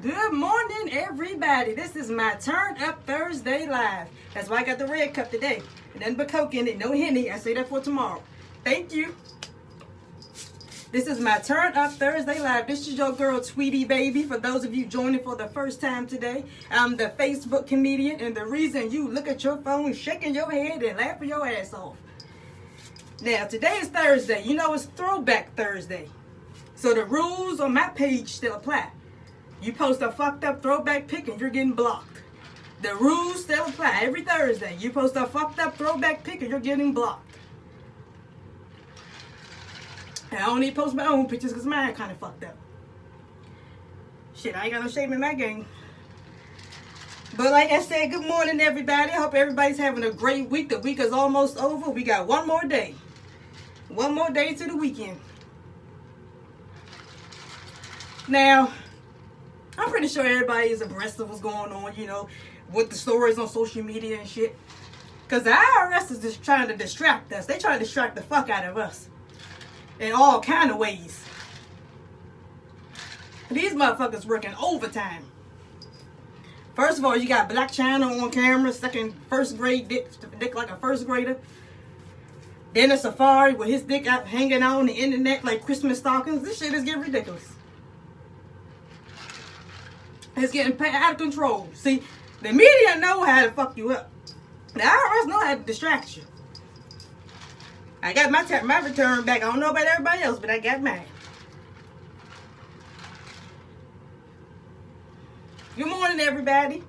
Good morning, everybody. This is my Turn Up Thursday live. That's why I got the red cup today. And nothing but Coke in it, no Henny. I say that for tomorrow. Thank you. This is my Turn Up Thursday live. This is your girl, Tweety Baby. For those of you joining for the first time today, I'm the Facebook comedian, and the reason you look at your phone, shaking your head, and laughing your ass off. Now, today is Thursday. You know it's Throwback Thursday. So the rules on my page still apply. You post a fucked up throwback pic and you're getting blocked. The rules still apply every Thursday. You post a fucked up throwback pic and you're getting blocked. And I only post my own pictures because mine kind of fucked up. Shit, I ain't got no shame in my game. But like I said, good morning everybody. I hope everybody's having a great week. The week is almost over. We got one more day. One more day to the weekend. Now, I'm pretty sure everybody is abreast of what's going on, you know, with the stories on social media and shit. Because the IRS is just trying to distract us. They try to distract the fuck out of us. In all kind of ways. These motherfuckers working overtime. First of all, you got Blac Chyna on camera, first grade dick like a first grader. Then a Safari with his dick out hanging out on the internet like Christmas stockings. This shit is getting ridiculous. It's getting out of control. See, the media know how to fuck you up. The IRS know how to distract you. I got my return back. I don't know about everybody else, but I got mine. Good morning, everybody.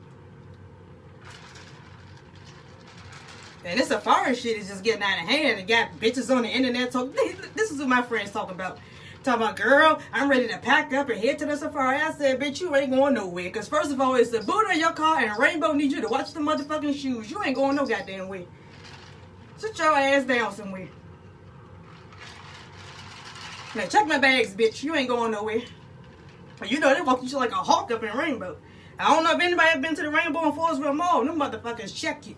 And this Safari shit is just getting out of hand. And got bitches on the internet talking. This is what my friends talking about. Talking about, girl, I'm ready to pack up and head to the Safari. I said, bitch, you ain't going nowhere. Because first of all, it's the boot in your car and Rainbow needs you to watch the motherfucking shoes. You ain't going no goddamn way. Sit your ass down somewhere. Now, check my bags, bitch. You ain't going nowhere. You know, they walk you like a hawk up in Rainbow. I don't know if anybody ever been to the Rainbow and Forestville Mall. Them motherfuckers check you.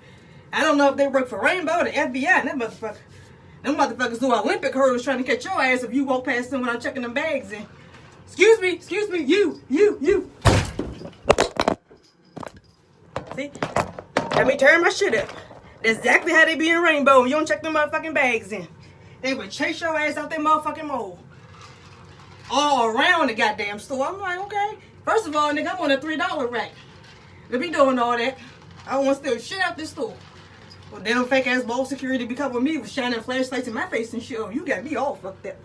I don't know if they work for Rainbow or the FBI. Them motherfuckers do Olympic hurdles trying to catch your ass if you walk past them without checking them bags in. Excuse me, you. See? Let me turn my shit up. That's exactly how they be in Rainbow. You don't check them motherfucking bags in. They would chase your ass out that motherfucking mall. All around the goddamn store. I'm like, okay. First of all, nigga, I'm on a $3 rack. They be doing all that. I don't want to steal shit out this store. Well, damn fake ass ball security be covering me with shining flashlights in my face and shit. Oh, you got me all fucked up.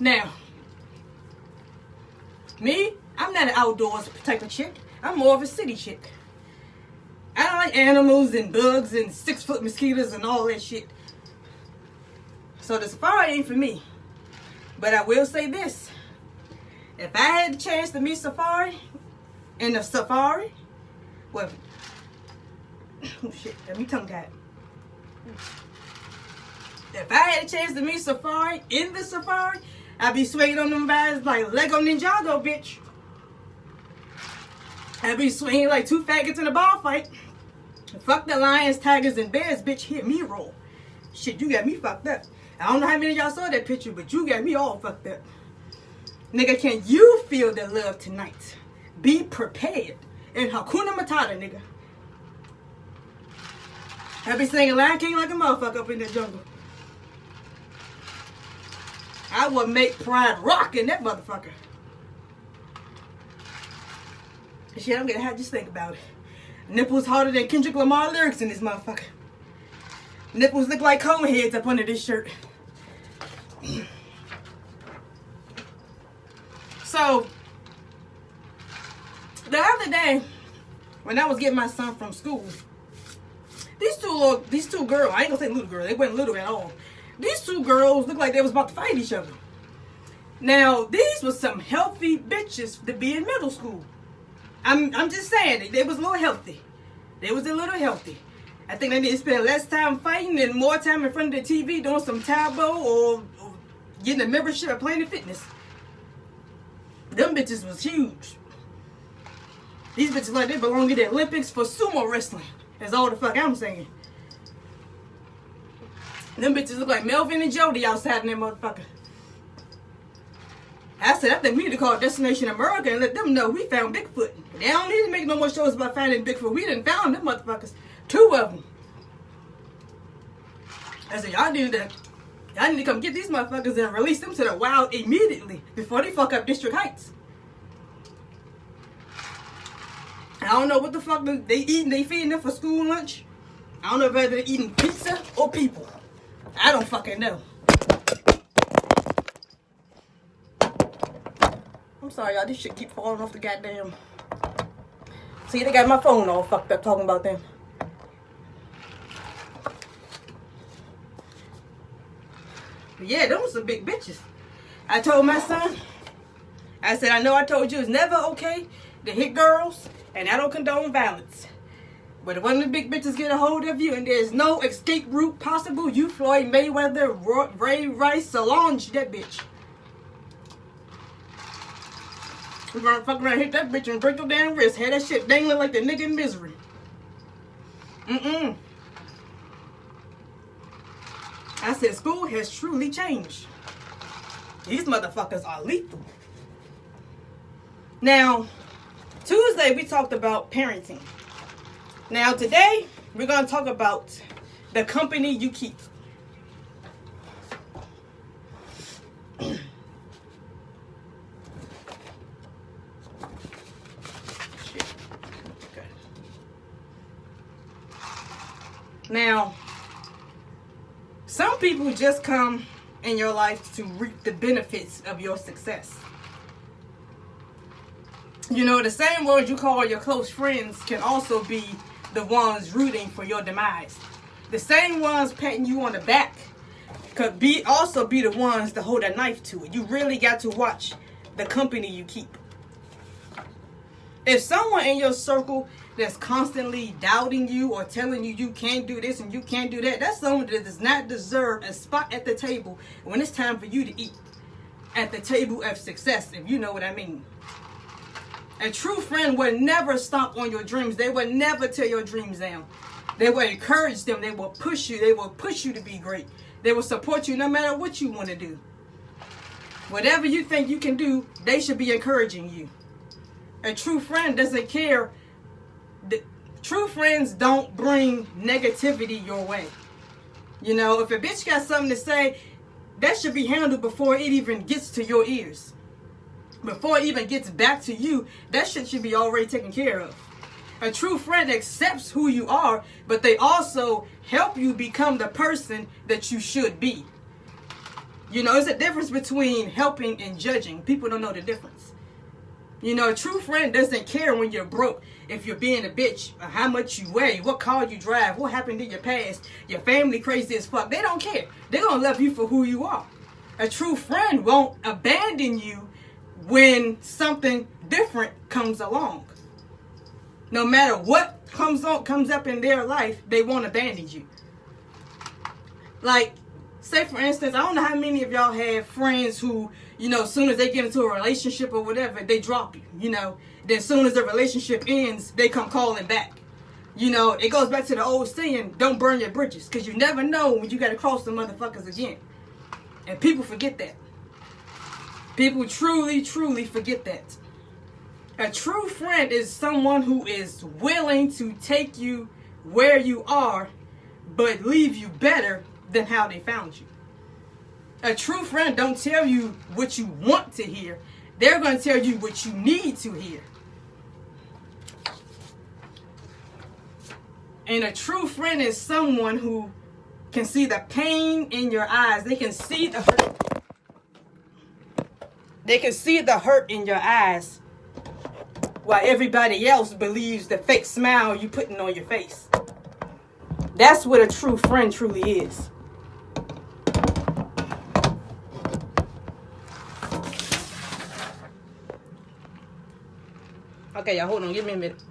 Now, me, I'm not an outdoors type of chick. I'm more of a city chick. I don't like animals and bugs and 6-foot mosquitoes and all that shit. So the Safari ain't for me. But I will say this. If I had the chance to meet Safari in the Safari, well, oh shit, let me tongue tied. If I had a chance to meet Safari in the Safari, I'd be swinging on them vibes like Lego Ninjago, bitch. I'd be swinging like two faggots in a bar fight. Fuck the lions, tigers, and bears, bitch. Hit me roll. Shit, you got me fucked up. I don't know how many of y'all saw that picture, but you got me all fucked up. Nigga, can you feel the love tonight? Be prepared. And Hakuna Matata, nigga. I be singing Lion King like a motherfucker up in the jungle. I would make Pride rock in that motherfucker. Shit, I'm gonna have to just think about it. Nipples harder than Kendrick Lamar lyrics in this motherfucker. Nipples look like cone heads up under this shirt. So, the other day, when I was getting my son from school, these two girls, I ain't gonna say little girls, they weren't little at all. These two girls looked like they was about to fight each other. Now, these was some healthy bitches to be in middle school. I'm just saying, they was a little healthy. They was a little healthy. I think they need to spend less time fighting and more time in front of the TV doing some Taebo or getting a membership at Planet Fitness. Them bitches was huge. These bitches like they belong in the Olympics for sumo wrestling. That's all the fuck I'm saying. Them bitches look like Melvin and Jody outside in that motherfucker. I said, I think we need to call Destination America and let them know we found Bigfoot. They don't need to make no more shows about finding Bigfoot. We done found them motherfuckers. 2 of them. I said, y'all need to come get these motherfuckers and release them to the wild immediately before they fuck up District Heights. I don't know what the fuck they eating. They feeding them for school lunch. I don't know whether they're eating pizza or people. I don't fucking know. I'm sorry, y'all. This shit keep falling off the goddamn. See, they got my phone all fucked up talking about them. But yeah, them was some big bitches. I told my son, I said, I know I told you it's never okay to hit girls, and I don't condone violence. But if one of the big bitches get a hold of you and there's no escape route possible, you Floyd Mayweather, Ray Rice, Solange that bitch. We're gonna fuck around, hit that bitch and break your damn wrist. Had that shit dangling like the nigga in Misery. I said, school has truly changed. These motherfuckers are lethal. Now, Tuesday we talked about parenting. Now today, we're going to talk about the company you keep. Now, some people just come in your life to reap the benefits of your success. You know, the same words you call your close friends can also be the ones rooting for your demise. The same ones patting you on the back could also be the ones that hold a knife to it. You really got to watch the company you keep. If someone in your circle that's constantly doubting you or telling you you can't do this and you can't do that, that's someone that does not deserve a spot at the table when it's time for you to eat at the table of success, if you know what I mean. A true friend will never stomp on your dreams. They will never tear your dreams down. They will encourage them. They will push you. They will push you to be great. They will support you no matter what you want to do. Whatever you think you can do, they should be encouraging you. A true friend doesn't care. True friends don't bring negativity your way. You know, if a bitch got something to say, that should be handled before it even gets to your ears. Before it even gets back to you, that shit should be already taken care of. A true friend accepts who you are, but they also help you become the person that you should be. You know, there's a difference between helping and judging. People don't know the difference. You know, a true friend doesn't care when you're broke, if you're being a bitch, or how much you weigh, what car you drive, what happened in your past, your family crazy as fuck. They don't care. They're going to love you for who you are. A true friend won't abandon you when something different comes along. No matter what comes up in their life, they won't abandon you. Like, say for instance, I don't know how many of y'all have friends who, you know, as soon as they get into a relationship or whatever, they drop you, you know. Then as soon as the relationship ends, they come calling back. You know, it goes back to the old saying, don't burn your bridges, because you never know when you got to cross the motherfuckers again. And people forget that. People truly, truly forget that. A true friend is someone who is willing to take you where you are, but leave you better than how they found you. A true friend don't tell you what you want to hear. They're going to tell you what you need to hear. And a true friend is someone who can see the pain in your eyes. They can see the hurt. They can see the hurt in your eyes while everybody else believes the fake smile you putting on your face. That's what a true friend truly is. Okay, y'all, hold on. Give me a minute.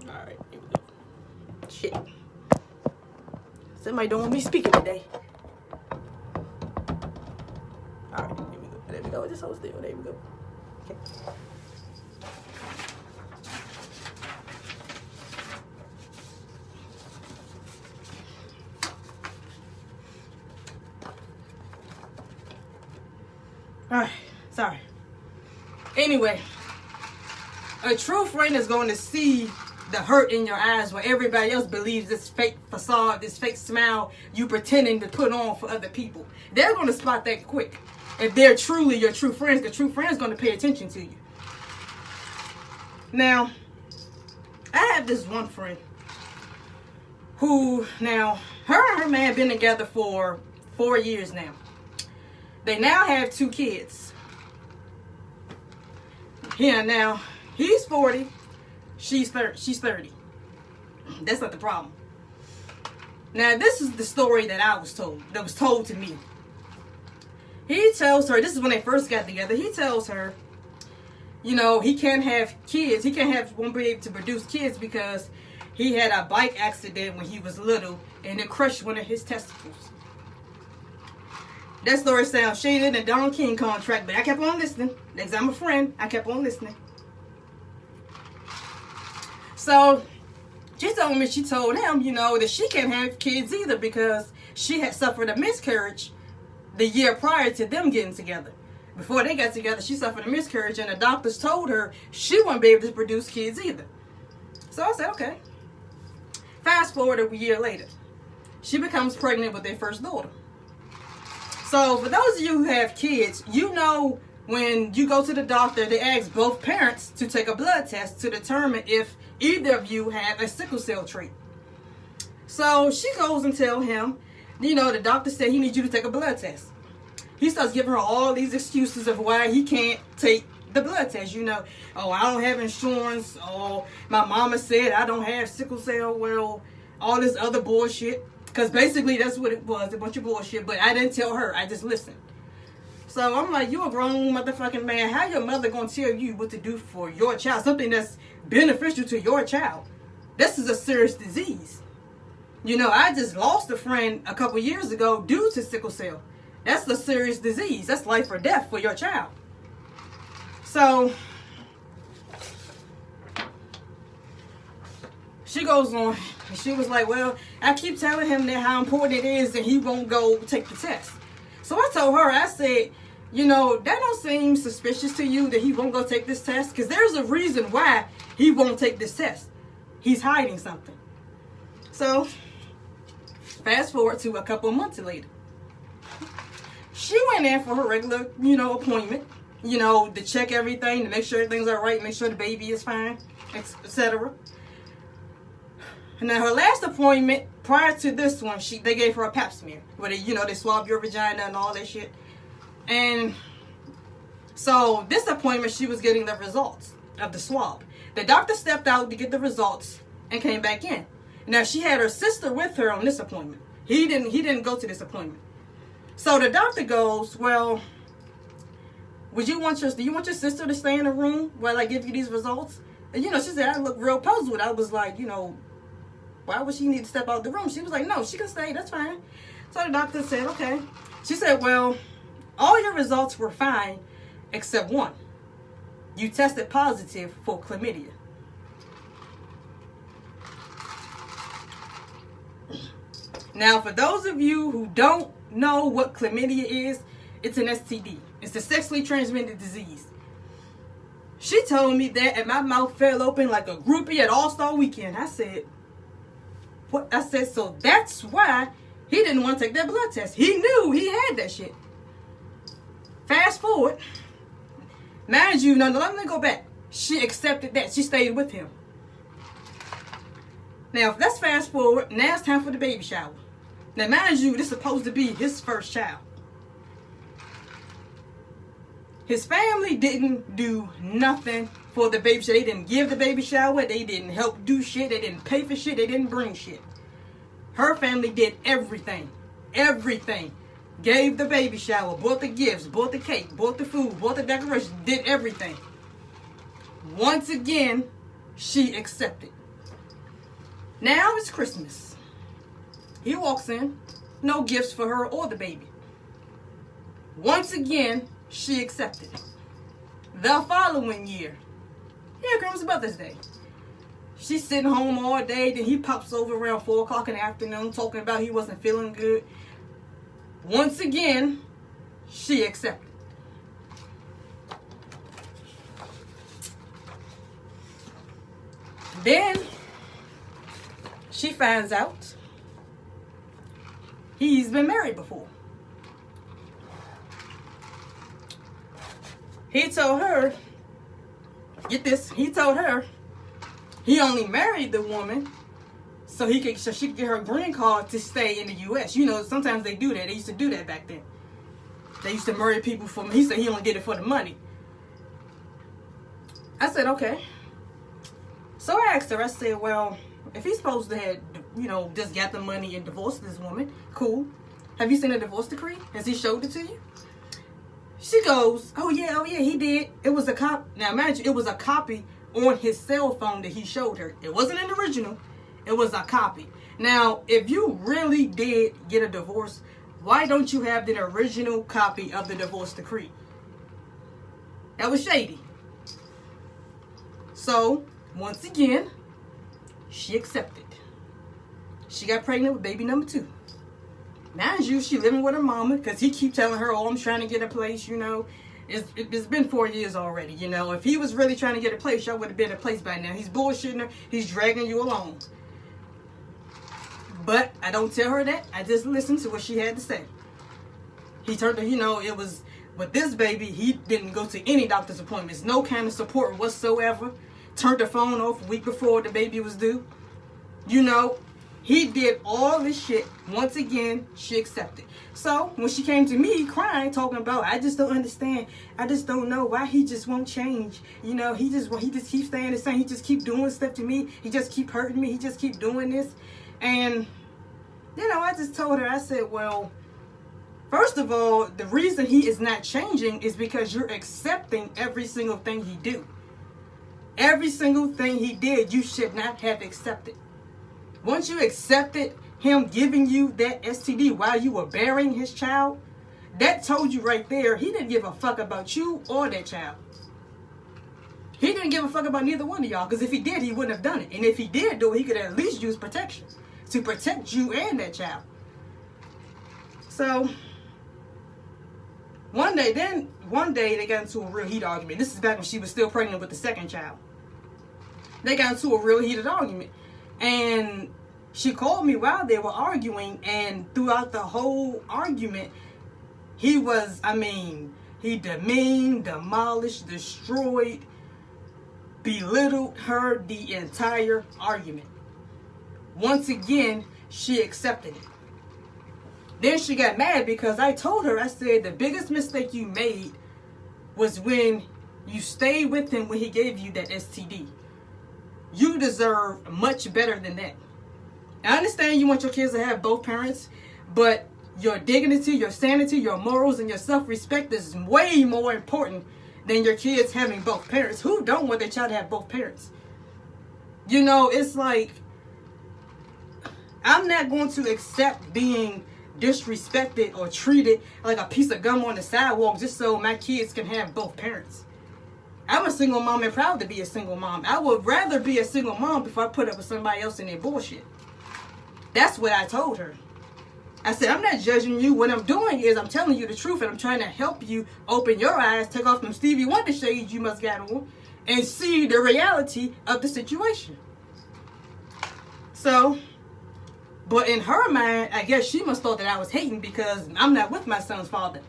Alright, here we go. Shit. Somebody don't want me speaking today. Alright, here we go. There we go. just hold still. There we go. Okay. Alright, sorry. Anyway, a true friend is going to see the hurt in your eyes where everybody else believes this fake facade, this fake smile you pretending to put on for other people. They're going to spot that quick. If they're truly your true friends, the true friend's going to pay attention to you. Now, I have this one friend who, now, her and her man have been together for 4 years now. They now have 2 kids. Yeah, now, he's 40, she's 30. That's not the problem. Now, this is the story that was told to me. He tells her, this is when they first got together, he tells her, you know, he can't have kids. Won't be able to produce kids because he had a bike accident when he was little and it crushed one of his testicles. That story sounds shaded than a Don King contract, but I kept on listening. Because I'm a friend, I kept on listening. So, she told him, you know, that she can't have kids either because she had suffered a miscarriage the year prior to them getting together. Before they got together, she suffered a miscarriage and the doctors told her she wouldn't be able to produce kids either. So I said, okay. Fast forward a year later. She becomes pregnant with their first daughter. So for those of you who have kids, you know when you go to the doctor, they ask both parents to take a blood test to determine if either of you have a sickle cell trait. So she goes and tells him, you know, the doctor said he needs you to take a blood test. He starts giving her all these excuses of why he can't take the blood test. You know, oh, I don't have insurance. Oh, my mama said I don't have sickle cell. Well, all this other bullshit. Because basically that's what it was, a bunch of bullshit. But I didn't tell her. I just listened. So I'm like, you a grown motherfucking man. How your mother going to tell you what to do for your child? Something that's beneficial to your child. This is a serious disease. You know, I just lost a friend a couple years ago due to sickle cell. That's a serious disease. That's life or death for your child. So she goes on and she was like, well, I keep telling him that how important it is and he won't go take the test. So I told her, I said, you know, that don't seem suspicious to you that he won't go take this test? Because there's a reason why he won't take this test. He's hiding something. So fast forward to a couple of months later. She went in for her regular, you know, appointment, you know, to check everything, to make sure everything's all right, make sure the baby is fine, etc. Now, her last appointment, prior to this one, they gave her a pap smear, where they, you know, they swab your vagina and all that shit. And so this appointment, she was getting the results of the swab. The doctor stepped out to get the results and came back in. Now, she had her sister with her on this appointment. He didn't go to this appointment. So the doctor goes, well, do you want your sister to stay in the room while I give you these results? And, you know, she said, I looked real puzzled. I was like, you know, why would she need to step out the room? She was like, no, she can stay. That's fine. So the doctor said, okay. She said, well, all your results were fine except one. You tested positive for chlamydia. Now, for those of you who don't know what chlamydia is, it's an STD. It's a sexually transmitted disease. She told me that and my mouth fell open like a groupie at All-Star Weekend. I said, what? I said, so that's why he didn't want to take that blood test. He knew he had that shit. Fast forward. Mind you, no, let me go back. She accepted that. She stayed with him. Now, let's fast forward. Now it's time for the baby shower. Now, mind you, this is supposed to be his first child. His family didn't do nothing for the baby shower. They didn't give the baby shower. They didn't help do shit. They didn't pay for shit. They didn't bring shit. Her family did everything. Everything. Gave the baby shower, bought the gifts, bought the cake, bought the food, bought the decorations, did everything. Once again, she accepted. Now it's Christmas. He walks in, no gifts for her or the baby. Once again, she accepted it. The following year, here comes Mother's Day. She's sitting home all day, then he pops over around 4 o'clock in the afternoon talking about he wasn't feeling good. Once again, she accepted. Then she finds out he's been married before. He told her, get this, he told her he only married the woman so she could get her green card to stay in the U.S. You know, sometimes they do that. They used to do that back then. They used to marry people for, he said he only did it for the money. I said, okay. So I asked her, I said, well, if he's supposed to have, you know, just got the money and divorced this woman, cool. Have you seen a divorce decree? Has he showed it to you? She goes, oh yeah, he did. It was a copy. Now imagine, it was a copy on his cell phone that he showed her. It wasn't an original. It was a copy. Now, if you really did get a divorce, why don't you have the original copy of the divorce decree? That was shady. So, once again, she accepted. She got pregnant with baby number 2. Mind you, she living with her mama because he keep telling her, oh, I'm trying to get a place, you know. It's been 4 years already, you know. If he was really trying to get a place, y'all would have been in a place by now. He's bullshitting her. He's dragging you along. But I don't tell her that. I just listen to what she had to say. He turned to, you know, it was, with this baby, he didn't go to any doctor's appointments. No kind of support whatsoever. Turned the phone off a week before the baby was due. You know, he did all this shit. Once again, she accepted. So, when she came to me crying, talking about, I just don't understand. I just don't know why he just won't change. You know, he just keeps staying the same. He just keep doing stuff to me. He just keep hurting me. He just keep doing this. And, you know, I just told her, I said, well, first of all, the reason he is not changing is because you're accepting every single thing he do. Every single thing he did, you should not have accepted. Once you accepted him giving you that STD while you were bearing his child, that told you right there, he didn't give a fuck about you or that child. He didn't give a fuck about neither one of y'all, because if he did, he wouldn't have done it. And if he did do it, he could at least use protection to protect you and that child. So, one day they got into a real heated argument. This is back when she was still pregnant with the second child. They got into a real heated argument. And she called me while they were arguing, and throughout the whole argument, he demeaned, demolished, destroyed, belittled her the entire argument. Once again, she accepted it. Then she got mad because I told her, I said, the biggest mistake you made was when you stayed with him when he gave you that STD. You deserve much better than that. I understand you want your kids to have both parents, but your dignity, your sanity, your morals, and your self-respect is way more important than your kids having both parents. Who don't want their child to have both parents? You know, it's like, I'm not going to accept being disrespected or treated like a piece of gum on the sidewalk just so my kids can have both parents. I'm a single mom and proud to be a single mom. I would rather be a single mom before I put up with somebody else in their bullshit. That's what I told her. I said, I'm not judging you. What I'm doing is I'm telling you the truth, and I'm trying to help you open your eyes, take off them Stevie Wonder shades you must got on, and see the reality of the situation. So, but in her mind, I guess she must thought that I was hating because I'm not with my son's father.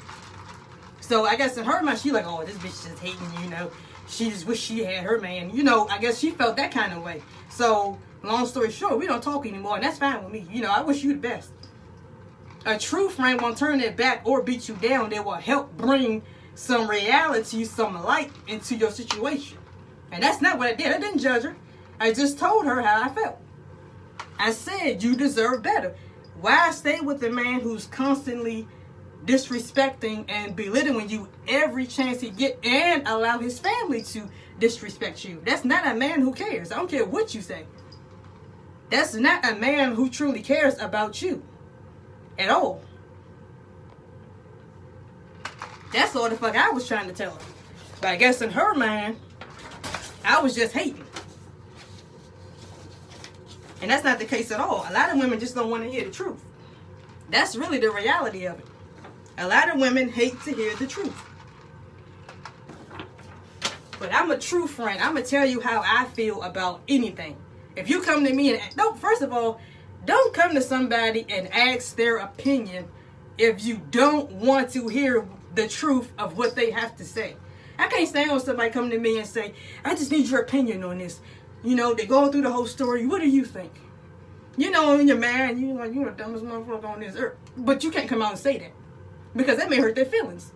So I guess in her mind, she like, oh, this bitch just hating, you know. She just wish she had her man. You know, I guess she felt that kind of way. So, long story short, we don't talk anymore, and that's fine with me. You know, I wish you the best. A true friend won't turn their back or beat you down. They will help bring some reality, some light into your situation. And that's not what I did. I didn't judge her. I just told her how I felt. I said, you deserve better. Why stay with a man who's constantly disrespecting and belittling you every chance he get, and allow his family to disrespect you? That's not a man who cares. I don't care what you say. That's not a man who truly cares about you at all. That's all the fuck I was trying to tell her. But I guess in her mind, I was just hating. And that's not the case at all. A lot of women just don't want to hear the truth. That's really the reality of it. A lot of women hate to hear the truth. But I'm a true friend. I'm going to tell you how I feel about anything. If you come to me and first of all, don't come to somebody and ask their opinion if you don't want to hear the truth of what they have to say. I can't stand when somebody come to me and say, I just need your opinion on this. You know, they're going through the whole story. What do you think? You know, when you're mad, you're like, you're the dumbest motherfucker on this earth. But you can't come out and say that. Because that may hurt their feelings.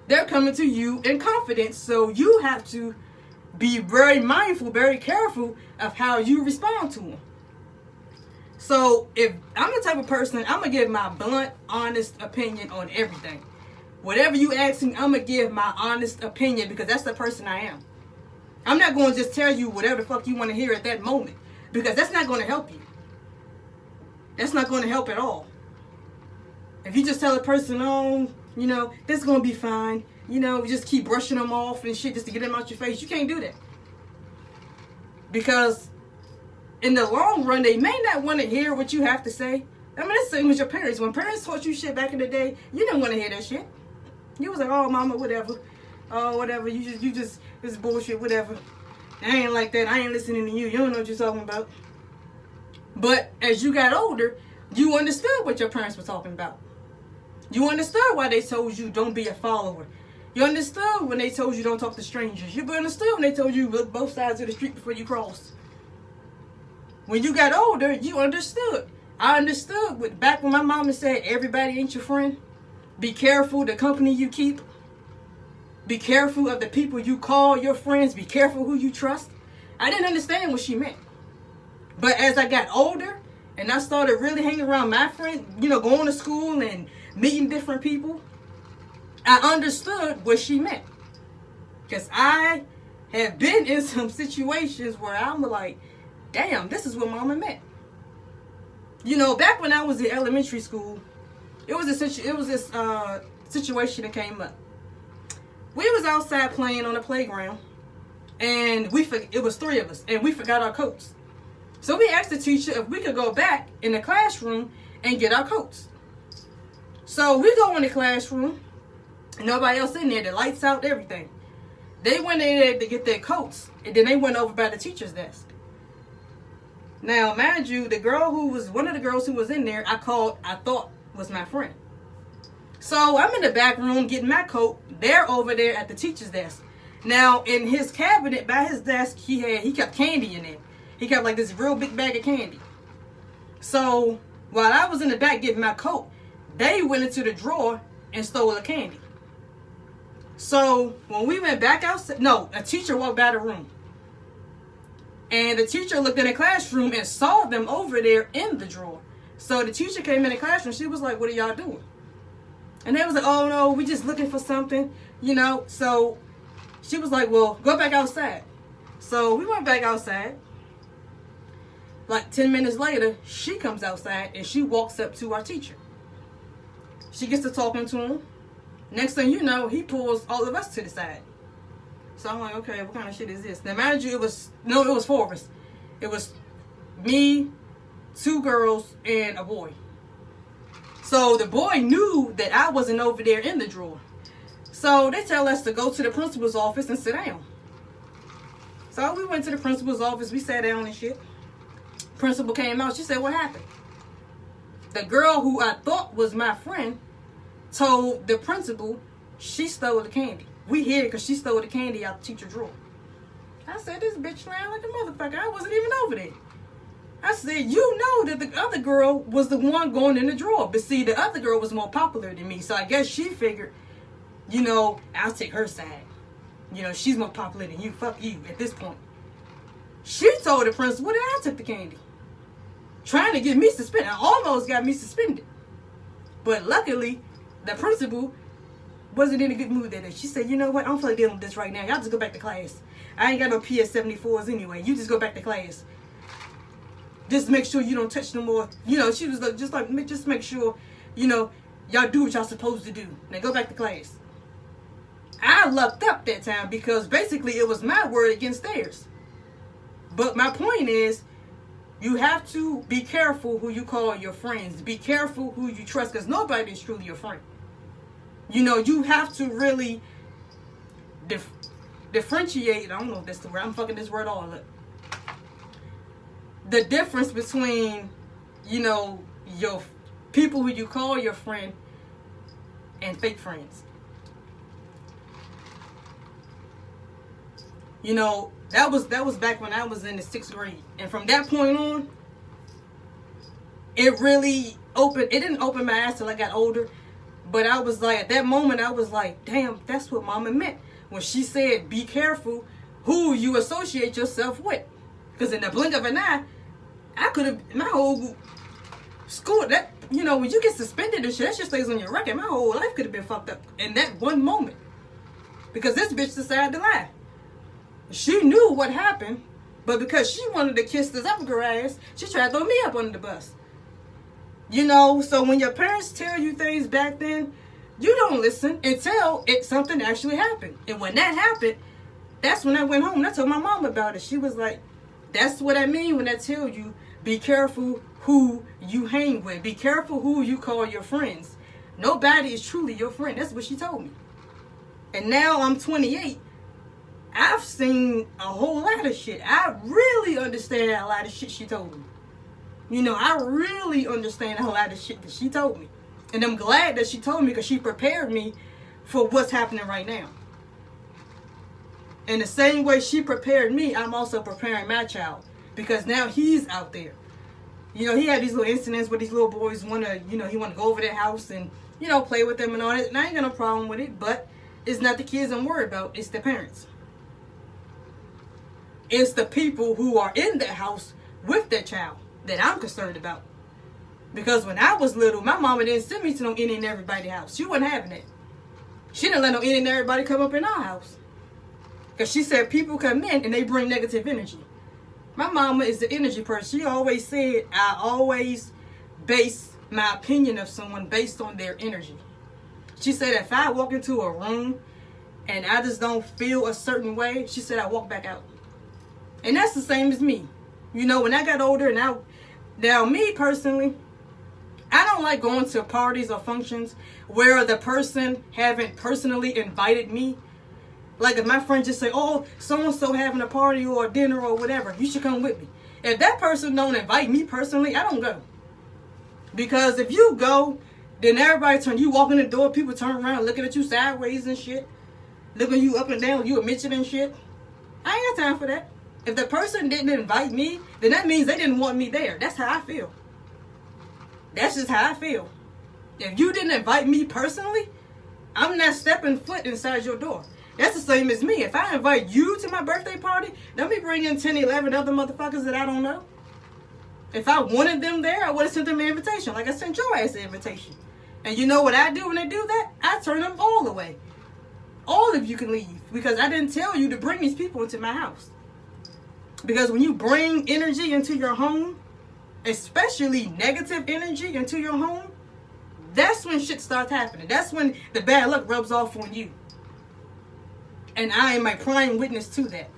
They're coming to you in confidence, so you have to be very mindful, very careful of how you respond to them. So if I'm the type of person, I'm going to give my blunt, honest opinion on everything. Whatever you ask me, I'm going to give my honest opinion because that's the person I am. I'm not going to just tell you whatever the fuck you want to hear at that moment because that's not going to help you. That's not going to help at all. If you just tell a person, oh, you know, this is going to be fine. You know, just keep brushing them off and shit just to get them out your face. You can't do that. Because in the long run, they may not want to hear what you have to say. I mean, it's the same with your parents. When parents taught you shit back in the day, you didn't want to hear that shit. You was like, oh, mama, whatever. Oh, whatever. You just, this is bullshit, whatever. I ain't like that. I ain't listening to you. You don't know what you're talking about. But as you got older, you understood what your parents were talking about. You understood why they told you don't be a follower. You understood when they told you don't talk to strangers. You understood when they told you look both sides of the street before you cross. When you got older, you understood. I understood back when my mama said everybody ain't your friend. Be careful the company you keep. Be careful of the people you call your friends. Be careful who you trust. I didn't understand what she meant. But as I got older and I started really hanging around my friends, you know, going to school and meeting different people, I understood what she meant. Because I have been in some situations where I'm like, damn, this is what mama meant. You know, back when I was in elementary school, it was this situation that came up. We was outside playing on the playground, and it was 3 of us, and we forgot our coats. So we asked the teacher if we could go back in the classroom and get our coats. So we go in the classroom, and nobody else in there. The lights out, everything. They went in there to get their coats, and then they went over by the teacher's desk. Now, mind you, one of the girls who was in there, I thought was my friend. So I'm in the back room getting my coat. They're over there at the teacher's desk. Now, in his cabinet by his desk, he kept candy in there. He kept like this real big bag of candy. So while I was in the back getting my coat, they went into the drawer and stole the candy. So when we went back outside, a teacher walked by the room. And the teacher looked in the classroom and saw them over there in the drawer. So the teacher came in the classroom. She was like, what are y'all doing? And they was like, oh, no, we just looking for something, you know. So she was like, well, go back outside. So we went back outside. Like 10 minutes later, she comes outside and she walks up to our teacher. She gets to talking to him. Next thing you know, he pulls all of us to the side. So I'm like, okay, what kind of shit is this? Now, mind you, it was 4 of us. It was me, 2 girls, and a boy. So the boy knew that I wasn't over there in the drawer. So they tell us to go to the principal's office and sit down. So we went to the principal's office. We sat down and shit. Principal came out. She said, what happened? The girl who I thought was my friend told the principal she stole the candy. We hid it because she stole the candy out the teacher's drawer. I said, this bitch lying like a motherfucker. I wasn't even over there. I said, you know that the other girl was the one going in the drawer. But see, the other girl was more popular than me. So I guess she figured, you know, I'll take her side. You know, she's more popular than you. Fuck you at this point. She told the principal that I took the candy. Trying to get me suspended. I almost got me suspended. But luckily, the principal wasn't in a good mood that day. She said, you know what? I don't feel like dealing with this right now. Y'all just go back to class. I ain't got no PS74s anyway. You just go back to class. Just make sure you don't touch no more. You know, she was like, just make sure, you know, y'all do what y'all supposed to do. Now go back to class. I lucked up that time because basically it was my word against theirs. But my point is, you have to be careful who you call your friends. Be careful who you trust, because nobody is truly your friend. You know, you have to really differentiate. I don't know if that's the word. I'm fucking this word all up. The difference between, you know, your people who you call your friend and fake friends. You know, that was back when I was in the 6th grade. And from that point on, it really opened, it didn't open my eyes till I got older. But I was like, at that moment, I was like, damn, that's what Mama meant when she said, be careful who you associate yourself with. Because in the blink of an eye, I could have, my whole school, that, you know, when you get suspended and shit, that shit stays on your record. My whole life could have been fucked up in that one moment. Because this bitch decided to lie. She knew what happened, but because she wanted to kiss this other girl ass, she tried to throw me up under the bus. You know, so when your parents tell you things back then, you don't listen until something actually happened. And when that happened, that's when I went home and I told my mom about it. She was like, that's what I mean when I tell you, be careful who you hang with. Be careful who you call your friends. Nobody is truly your friend. That's what she told me. And now I'm 28. I've seen a whole lot of shit. I really understand a lot of shit she told me. You know, I really understand a lot of shit that she told me. And I'm glad that she told me because she prepared me for what's happening right now. In the same way she prepared me, I'm also preparing my child. Because now he's out there. You know, he had these little incidents where these little boys want to, you know, he want to go over their house and, you know, play with them and all that. And I ain't got no problem with it. But it's not the kids I'm worried about. It's the parents. It's the people who are in that house with their child that I'm concerned about. Because when I was little, my mama didn't send me to no any and everybody's house. She wasn't having it. She didn't let no any and everybody come up in our house. Because she said people come in and they bring negative energy. My mama is the energy person. She always said, I always base my opinion of someone based on their energy. She said if I walk into a room and I just don't feel a certain way, she said I walk back out. And that's the same as me. You know, when I got older and now me personally, I don't like going to parties or functions where the person haven't personally invited me. Like if my friend just say, oh, so-and-so having a party or a dinner or whatever, you should come with me. If that person don't invite me personally, I don't go. Because if you go, then everybody you walk in the door, people turn around looking at you sideways and shit. Looking you up and down like you a midget and shit. I ain't got time for that. If the person didn't invite me, then that means they didn't want me there. That's how I feel. That's just how I feel. If you didn't invite me personally, I'm not stepping foot inside your door. That's the same as me. If I invite you to my birthday party, don't be bringing 10, 11 other motherfuckers that I don't know. If I wanted them there, I would have sent them an invitation. Like I sent your ass an invitation. And you know what I do when they do that? I turn them all away. All of you can leave. Because I didn't tell you to bring these people into my house. Because when you bring energy into your home, especially negative energy into your home, that's when shit starts happening. That's when the bad luck rubs off on you. And I am my prime witness to that.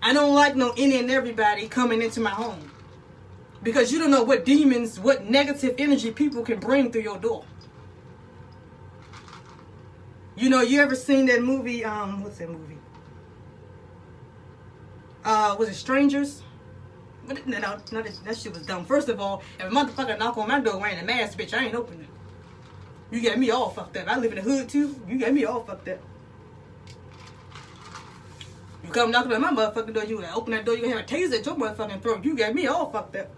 I don't like no any and everybody coming into my home. Because you don't know what demons, what negative energy people can bring through your door. You know, you ever seen that movie, what's that movie? Was it Strangers? No, that shit was dumb. First of all, if a motherfucker knock on my door wearing a mask, bitch, I ain't opening it. You got me all fucked up. I live in the hood too. You got me all fucked up. You come knocking on my motherfucking door, you open that door, you gonna have a taser at your motherfucking throat. You got me all fucked up.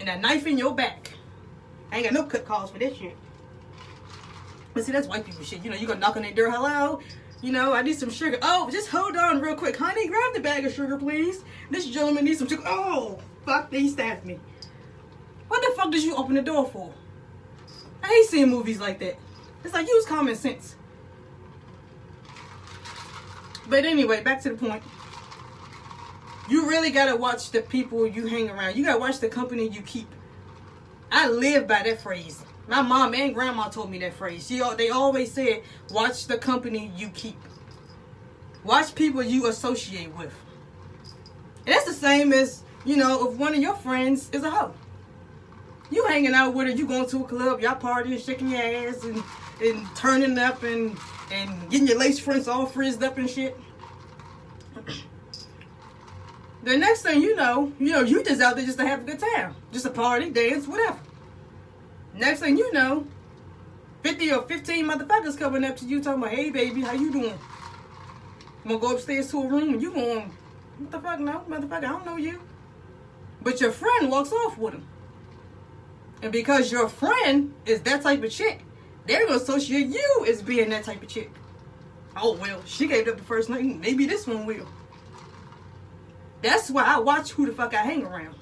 And a knife in your back. I ain't got no cut calls for this shit. But see, that's white people shit. You know, you gonna knock on their door, hello? You know, I need some sugar. Oh, just hold on real quick. Honey, grab the bag of sugar, please. This gentleman needs some sugar. Oh, fuck, they stabbed me. What the fuck did you open the door for? I hate seeing movies like that. It's like, use common sense. But anyway, back to the point. You really gotta watch the people you hang around. You gotta watch the company you keep. I live by that phrase. My mom and grandma told me that phrase. They always said, watch the company you keep. Watch people you associate with. And that's the same as, if one of your friends is a hoe. You hanging out with her, you going to a club, y'all partying, shaking your ass, and turning up, and getting your lace fronts all frizzed up and shit. The next thing you know, you just out there just to have a good time. Just a party, dance, whatever. Next thing you know, 50 or 15 motherfuckers coming up to you talking about, hey baby, how you doing? I'm gonna go upstairs to a room and you going, what the fuck, no, motherfucker, I don't know you. But your friend walks off with him. And because your friend is that type of chick, they're gonna associate you as being that type of chick. Oh, well, she gave up the first night, maybe this one will. That's why I watch who the fuck I hang around.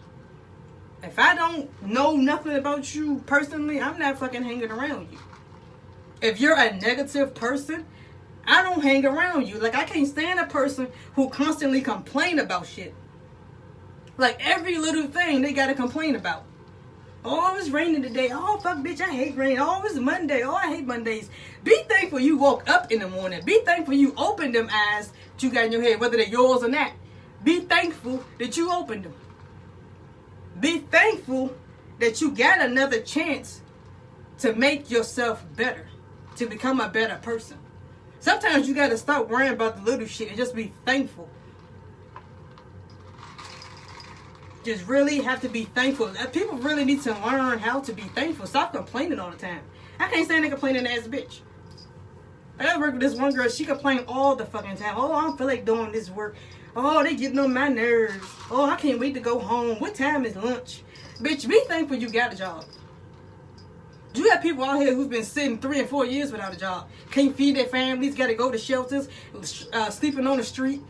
If I don't know nothing about you personally, I'm not fucking hanging around you. If you're a negative person, I don't hang around you. Like, I can't stand a person who constantly complain about shit. Like, every little thing they gotta complain about. Oh, it's raining today. Oh, fuck, bitch, I hate rain. Oh, it's Monday. Oh, I hate Mondays. Be thankful you woke up in the morning. Be thankful you opened them eyes that you got in your head, whether they're yours or not. Be thankful that you opened them. Be thankful that you got another chance to make yourself better, to become a better person. Sometimes you got to stop worrying about the little shit and just be thankful. Just really have to be thankful. People really need to learn how to be thankful. Stop complaining all the time. I can't stand a complaining ass bitch. I work with this one girl. She complained all the fucking time. Oh, I don't feel like doing this work. Oh, they getting on my nerves. Oh, I can't wait to go home. What time is lunch? Bitch, be thankful you got a job. You have people out here who've been sitting 3 and 4 years without a job. Can't feed their families. Got to go to shelters. Sleeping on the street.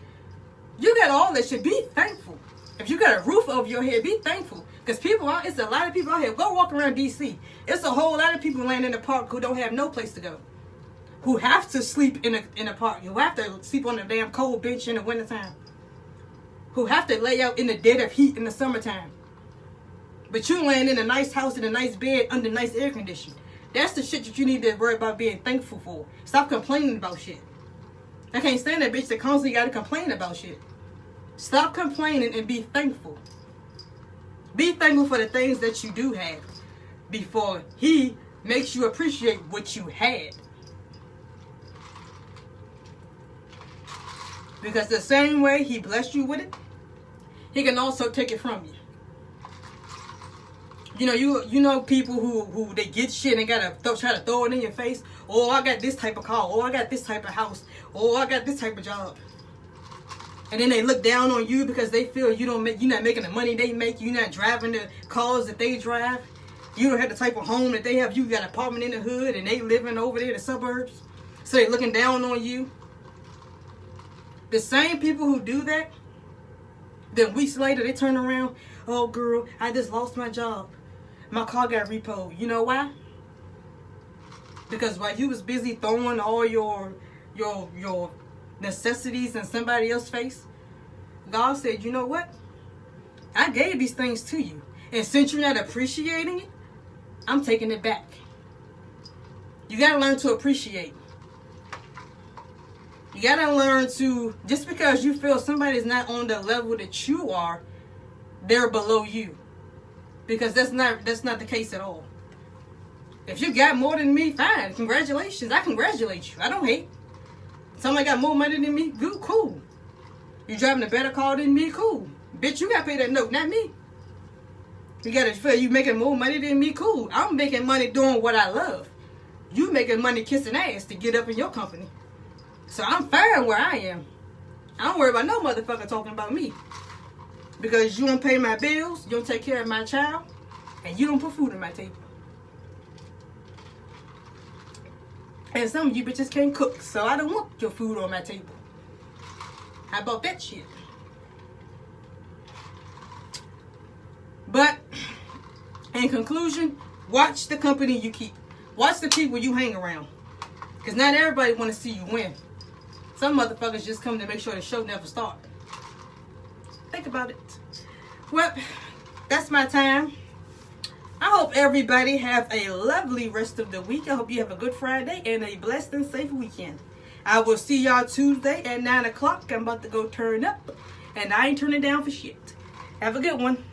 You got all that shit. Be thankful. If you got a roof over your head, be thankful. Because it's a lot of people out here. Go walk around D.C. It's a whole lot of people laying in the park who don't have no place to go. Who have to sleep in a park. Who have to sleep on a damn cold bench in the wintertime. Who have to lay out in the dead of heat in the summertime. But you laying in a nice house in a nice bed under nice air conditioning. That's the shit that you need to worry about being thankful for. Stop complaining about shit. I can't stand that bitch that constantly got to complain about shit. Stop complaining and be thankful. Be thankful for the things that you do have before he makes you appreciate what you had. Because the same way he blessed you with it, he can also take it from you. You know people who they get shit and gotta try to throw it in your face. Oh, I got this type of car. Oh, I got this type of house. Oh, I got this type of job. And then they look down on you because they feel you're not making the money they make. You're not driving the cars that they drive. You don't have the type of home that they have. You got an apartment in the hood and they living over there in the suburbs. So they looking down on you. The same people who do that, then weeks later they turn around. Oh, girl, I just lost my job. My car got repoed. You know why? Because while you was busy throwing all your necessities in somebody else's face, God said, you know what? I gave these things to you. And since you're not appreciating it, I'm taking it back. You got to learn to appreciate. You got to learn to, just because you feel somebody's not on the level that you are, they're below you. Because that's not the case at all. If you got more than me, fine. Congratulations. I congratulate you. I don't hate. Somebody got more money than me, good, cool. You driving a better car than me, cool. Bitch, you got to pay that note, not me. You got to feel you making more money than me, cool. I'm making money doing what I love. You making money kissing ass to get up in your company. So I'm fine where I am. I don't worry about no motherfucker talking about me. Because you don't pay my bills, you don't take care of my child, and you don't put food on my table. And some of you bitches can't cook, so I don't want your food on my table. How about that shit? But, in conclusion, watch the company you keep. Watch the people you hang around. Because not everybody want to see you win. Some motherfuckers just come to make sure the show never starts. Think about it. Well, that's my time. I hope everybody have a lovely rest of the week. I hope you have a good Friday and a blessed and safe weekend. I will see y'all Tuesday at 9 o'clock. I'm about to go turn up, and I ain't turning down for shit. Have a good one.